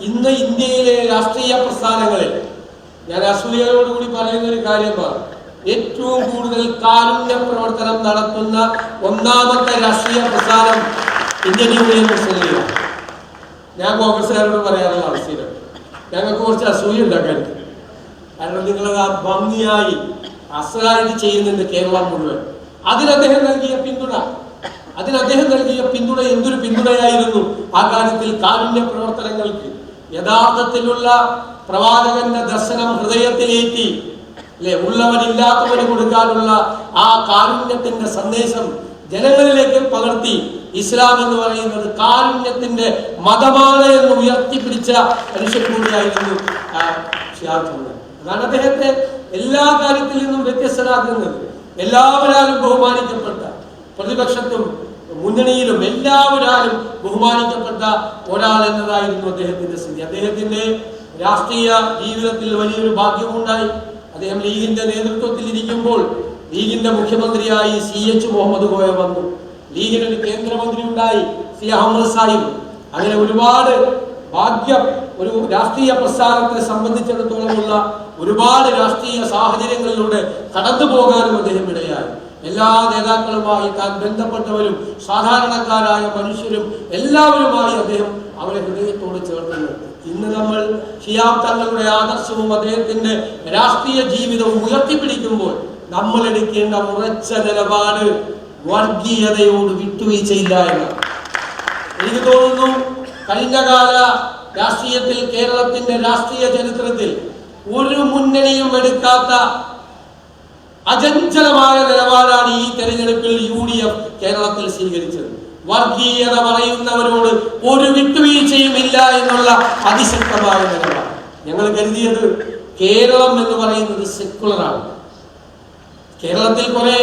ഇന്ന് ഇന്ത്യയിലെ രാഷ്ട്രീയ പ്രസ്ഥാനങ്ങളിൽ ഞാൻ അസൂയയോടുകൂടി പറയുന്ന ഒരു കാര്യമാണ്, ഏറ്റവും കൂടുതൽ കാരുണ്യ പ്രവർത്തനം നടത്തുന്ന ഒന്നാമത്തെ രാഷ്ട്രീയ പ്രസ്ഥാനം ഇന്ത്യൻ യൂണിയൻ മുസ്ലിം ലീഗാണ്. ഞാൻ കോൺഗ്രസ്സുകാരോട് പറയാനുള്ള അവസ്ഥയിലാണ് ഞങ്ങൾക്ക് കുറച്ച് അസൂയ ഉണ്ടാക്കാൻ. കാരണം നിങ്ങളത് ആ ഭംഗിയായി അസലായിട്ട് ചെയ്യുന്നുണ്ട് കേരളം മുഴുവൻ. അദ്ദേഹം നൽകിയ പിന്തുണ എന്തൊരു പിന്തുണയായിരുന്നു ആ കാര്യത്തിൽ. കാരുണ്യ പ്രവർത്തനങ്ങൾക്ക് യഥാർത്ഥത്തിലുള്ള പ്രവാചകന്റെ ദർശനം ഹൃദയത്തിലേറ്റി അല്ലെ, ഉള്ളവനില്ലാത്തവന് കൊടുക്കാനുള്ള ആ കാരുണ്യത്തിന്റെ സന്ദേശം ജനങ്ങളിലേക്ക് പകർത്തി. ഇസ്ലാം എന്ന് പറയുന്നത് കാരുണ്യത്തിന്റെ മതമാണ് എന്ന് ഉയർത്തിപ്പിടിച്ച മനുഷ്യൻ കൂടിയായിരുന്നു അതാണ് അദ്ദേഹത്തെ എല്ലാ കാര്യത്തിൽ നിന്നും വ്യത്യസ്തനാക്കുന്നത്. എല്ലാവരാലും ബഹുമാനിക്കപ്പെട്ട, പ്രതിപക്ഷത്തും മുന്നണിയിലും എല്ലാവരാലും ബഹുമാനിക്കപ്പെട്ട ഒരാൾ എന്നതായിരുന്നു അദ്ദേഹത്തിന്റെ സ്ഥിതി. അദ്ദേഹത്തിന്റെ രാഷ്ട്രീയ ജീവിതത്തിൽ വലിയൊരു ഭാഗ്യമുണ്ടായി. അദ്ദേഹം ലീഗിന്റെ നേതൃത്വത്തിൽ ഇരിക്കുമ്പോൾ ലീഗിന്റെ മുഖ്യമന്ത്രിയായി CH മുഹമ്മദ് കോയ വന്നു. ലീഗിന് ഒരു കേന്ദ്രമന്ത്രി ഉണ്ടായി, സി അഹമ്മദ് സാഹിബ്. അങ്ങനെ ഒരുപാട് ഭാഗ്യം ഒരു രാഷ്ട്രീയ പ്രസ്ഥാനത്തെ സംബന്ധിച്ചിടത്തോളമുള്ള ഒരുപാട് രാഷ്ട്രീയ സാഹചര്യങ്ങളിലൂടെ കടന്നു പോകാനും അദ്ദേഹം ഇടയായി. എല്ലാ നേതാക്കളുമായി താൻ ബന്ധപ്പെട്ടവരും സാധാരണക്കാരായ മനുഷ്യരും എല്ലാവരുമായി അദ്ദേഹം അവരെ ഹൃദയത്തോട് ചേർത്ത് നിർത്തി. ഇന്ന് നമ്മൾ ശിഹാബ് തങ്ങളുടെ ആദർശവും അദ്ദേഹത്തിന്റെ രാഷ്ട്രീയ ജീവിതവും ഉയർത്തിപ്പിടിക്കുമ്പോൾ നമ്മൾ എടുക്കേണ്ട ഉറച്ച നിലപാട് വർഗീയതയോട് വിട്ടുവീഴ്ചയില്ല എന്ന് എനിക്ക് തോന്നുന്നു. കഴിഞ്ഞകാല രാഷ്ട്രീയത്തിൽ, കേരളത്തിന്റെ രാഷ്ട്രീയ ചരിത്രത്തിൽ ഒരു മുന്നണിയും എടുക്കാത്ത അചഞ്ചലമായ നിലപാടാണ് ഈ തെരഞ്ഞെടുപ്പിൽ UDF കേരളത്തിൽ സ്വീകരിച്ചത്. വർഗീയത പറയുന്നവരോട് ഒരു വിട്ടുവീഴ്ചയും ഇല്ല എന്നുള്ള അതിശക്തമായ നിലപാട്. ഞങ്ങൾ കരുതിയത് കേരളം എന്ന് പറയുന്നത് സെക്കുലറാണ്. കേരളത്തിൽ കുറെ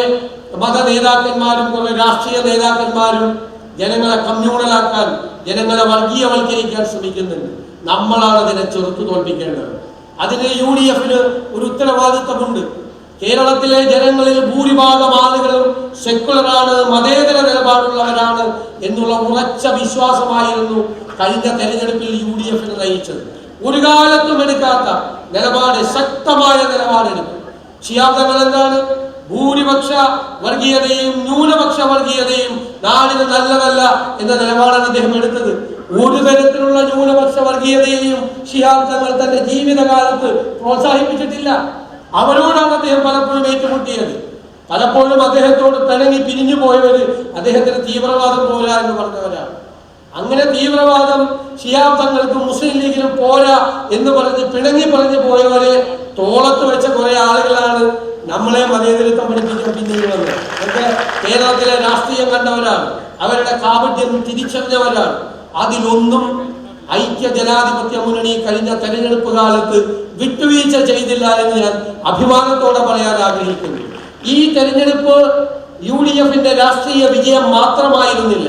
മത നേതാക്കന്മാരും കുറെ രാഷ്ട്രീയ നേതാക്കന്മാരും ജനങ്ങളെ കമ്മ്യൂണലാക്കാൻ, ജനങ്ങളെ വർഗീയവൽക്കരിക്കാൻ ശ്രമിക്കുന്നുണ്ട്. നമ്മളാണ് അതിനെ ചെറുത്തു തോൽപ്പിക്കേണ്ടത്. അതിന് UDFന് ഒരു ഉത്തരവാദിത്തമുണ്ട്. കേരളത്തിലെ ജനങ്ങളിൽ ഭൂരിഭാഗം ആളുകളും സെക്കുലറാണ്, മതേതര നിലപാടുള്ളവരാണ് എന്നുള്ള ഉറച്ച വിശ്വാസമായിരുന്നു കഴിഞ്ഞ തെരഞ്ഞെടുപ്പിൽ UDFന് നയിച്ചത്. ഒരു കാലത്തും എടുക്കാത്ത നിലപാട്, ശക്തമായ നിലപാടെടുക്കും. ശിഹാബ് തങ്ങൾ എന്താണ്? ഭൂരിപക്ഷ വർഗീയതയും ന്യൂനപക്ഷ വർഗീയതയും നാടിന് നല്ലതല്ല എന്ന നിലപാടാണ് അദ്ദേഹം എടുത്തത്. ഒരു തരത്തിലുള്ള ന്യൂനപക്ഷ വർഗീയതയെയും ശിഹാബ് തങ്ങൾ തന്റെ ജീവിതകാലത്ത് പ്രോത്സാഹിപ്പിച്ചിട്ടില്ല. അവരോടാണ് അദ്ദേഹം പലപ്പോഴും ഏറ്റുമുട്ടിയത്. പലപ്പോഴും അദ്ദേഹത്തോട് പിണങ്ങി പിരിഞ്ഞു പോയവര് അദ്ദേഹത്തിന് തീവ്രവാദം പോരാ എന്ന് പറഞ്ഞവരാണ്. അങ്ങനെ തീവ്രവാദം ശിഹാബ് തങ്ങൾക്ക് മുസ്ലിം ലീഗിനും പോരാ എന്ന് പറഞ്ഞ് പിണങ്ങി പറഞ്ഞു പോയവരെ തോളത്ത് വെച്ച കുറെ ആളുകളാണ് നമ്മളെ മതേതരത്വം പഠിപ്പിക്കാൻ പിന്നീട് വന്നത്. അതൊക്കെ കേരളത്തിലെ രാഷ്ട്രീയം കണ്ടവരാണ്, അവരുടെ കാപട്യം തിരിച്ചറിഞ്ഞവരാണ്. അതിലൊന്നും ഐക്യ ജനാധിപത്യ മുന്നണി കഴിഞ്ഞ തെരഞ്ഞെടുപ്പ് കാലത്ത് വിട്ടുവീഴ്ച ചെയ്തില്ല എന്ന് ഞാൻ അഭിമാനത്തോടെ പറയാൻ ആഗ്രഹിക്കുന്നു. ഈ തെരഞ്ഞെടുപ്പ് UDFന്റെ രാഷ്ട്രീയ വിജയം മാത്രമായിരുന്നില്ല,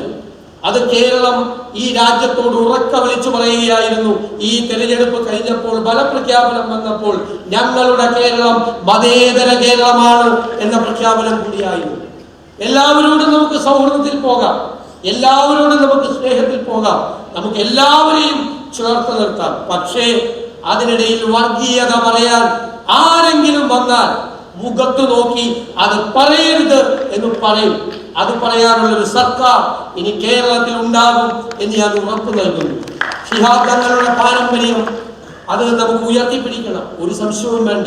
അത് കേരളം ഈ രാജ്യത്തോട് ഉറക്ക വിളിച്ചു പറയുകയായിരുന്നു. ഈ തെരഞ്ഞെടുപ്പ് കഴിഞ്ഞപ്പോൾ, ഫലപ്രഖ്യാപനം വന്നപ്പോൾ ഞങ്ങളുടെ കേരളം മതേതര കേരളമാണ് എന്ന പ്രഖ്യാപനം കൂടിയായിരുന്നു. എല്ലാവരോടും നമുക്ക് സൗഹൃദത്തിൽ പോകാം, എല്ലാവരോടും നമുക്ക് സ്നേഹത്തിൽ പോകാം, നമുക്ക് എല്ലാവരെയും ചേർത്ത് നിർത്താം. പക്ഷേ അതിനിടയിൽ വർഗീയത പറയാൻ ആരെങ്കിലും വന്നാൽ മുഖത്ത് നോക്കി അത് പറയരുത് എന്ന് പറയും. അത് പറയാനുള്ളൊരു സർക്കാർ ഇനി കേരളത്തിൽ ഉണ്ടാകും എന്ന് ഞാൻ ഉറപ്പ് നൽകുന്നു. ശിഹാബ് തങ്ങളുടെ പാരമ്പര്യം അത് നമുക്ക് ഉയർത്തിപ്പിടിക്കണം, ഒരു സംശയവും വേണ്ട.